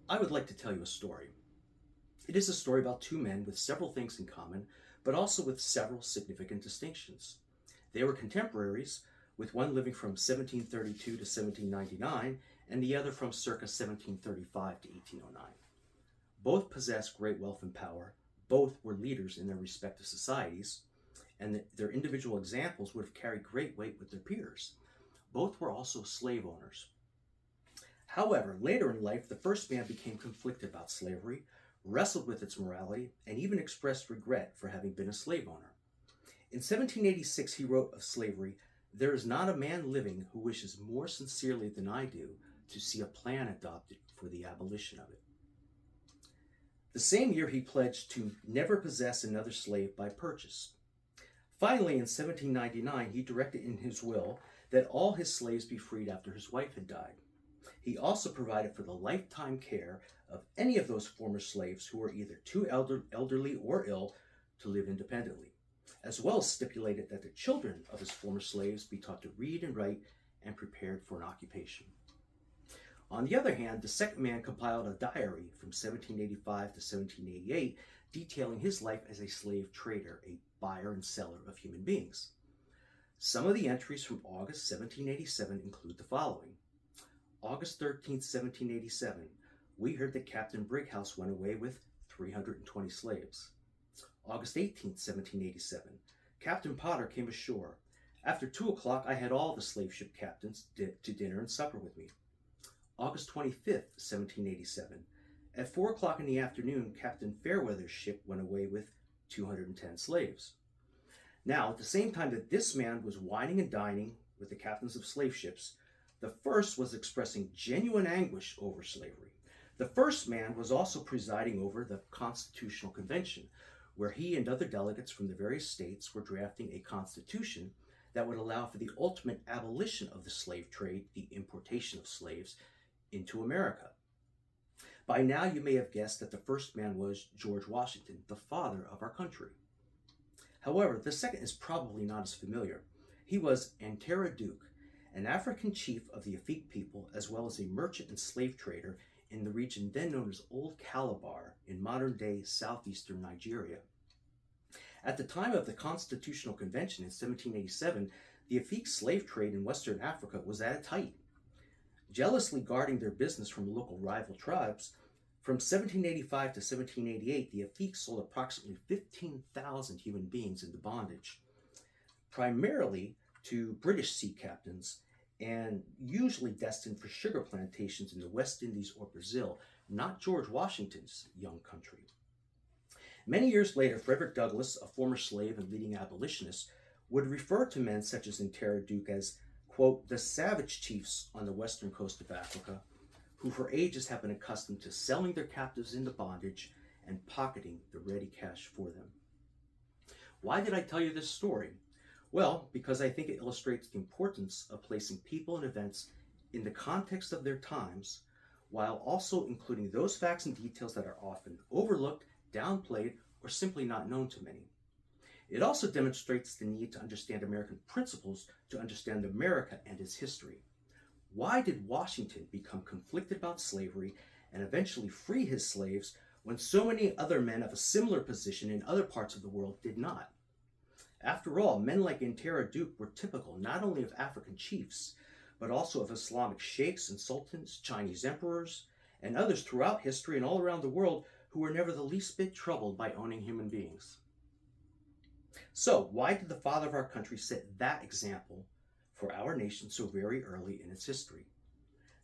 I would like to tell you a story. It is a story about two men with several things in common, but also with several significant distinctions. They were contemporaries, with one living from 1732 to 1799 and the other from circa 1735 to 1809. Both possessed great wealth and power, both were leaders in their respective societies, and their individual examples would have carried great weight with their peers. Both were also slave owners. However, later in life, the first man became conflicted about slavery, wrestled with its morality, and even expressed regret for having been a slave owner. In 1786, he wrote of slavery, "There is not a man living who wishes more sincerely than I do to see a plan adopted for the abolition of it." The same year, he pledged to never possess another slave by purchase. Finally, in 1799, he directed in his will that all his slaves be freed after his wife had died. He also provided for the lifetime care of any of those former slaves who were either too elderly or ill to live independently, as well as stipulated that the children of his former slaves be taught to read and write and prepared for an occupation. On the other hand, the second man compiled a diary from 1785 to 1788 detailing his life as a slave trader, a buyer and seller of human beings. Some of the entries from August 1787 include the following. August 13th, 1787, we heard that Captain Brighouse went away with 320 slaves. August 18th, 1787, Captain Potter came ashore. After 2 o'clock, I had all the slave ship captains to dinner and supper with me. August 25th, 1787, at 4 o'clock in the afternoon, Captain Fairweather's ship went away with 210 slaves. Now, at the same time that this man was wining and dining with the captains of slave ships, the first was expressing genuine anguish over slavery. The first man was also presiding over the Constitutional Convention, where he and other delegates from the various states were drafting a constitution that would allow for the ultimate abolition of the slave trade, the importation of slaves, into America. By now, you may have guessed that the first man was George Washington, the father of our country. However, the second is probably not as familiar. He was Antero Duke, an African chief of the Afik people, as well as a merchant and slave trader in the region then known as Old Calabar in modern-day southeastern Nigeria. At the time of the Constitutional Convention in 1787, the Afik slave trade in Western Africa was at its height. Jealously guarding their business from local rival tribes, from 1785 to 1788, the Afik sold approximately 15,000 human beings into bondage, primarily to British sea captains, and usually destined for sugar plantations in the West Indies or Brazil, not George Washington's young country. Many years later, Frederick Douglass, a former slave and leading abolitionist, would refer to men such as Antero Duke as, quote, the savage chiefs on the western coast of Africa, who for ages have been accustomed to selling their captives into bondage and pocketing the ready cash for them. Why did I tell you this story? Well, because I think it illustrates the importance of placing people and events in the context of their times, while also including those facts and details that are often overlooked, downplayed, or simply not known to many. It also demonstrates the need to understand American principles to understand America and its history. Why did Washington become conflicted about slavery and eventually free his slaves when so many other men of a similar position in other parts of the world did not? After all, men like Antero Duke were typical not only of African chiefs, but also of Islamic sheikhs and sultans, Chinese emperors, and others throughout history and all around the world who were never the least bit troubled by owning human beings. So, why did the father of our country set that example for our nation so very early in its history?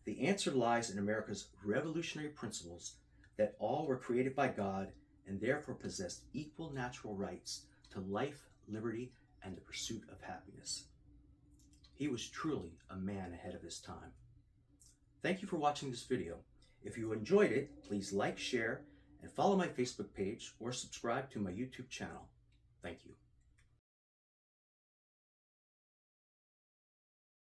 The answer lies in America's revolutionary principles that all were created by God and therefore possessed equal natural rights to life, liberty, and the pursuit of happiness. He was truly a man ahead of his time. Thank you for watching this video. If you enjoyed it, please like, share, and follow my Facebook page or subscribe to my YouTube channel. Thank you.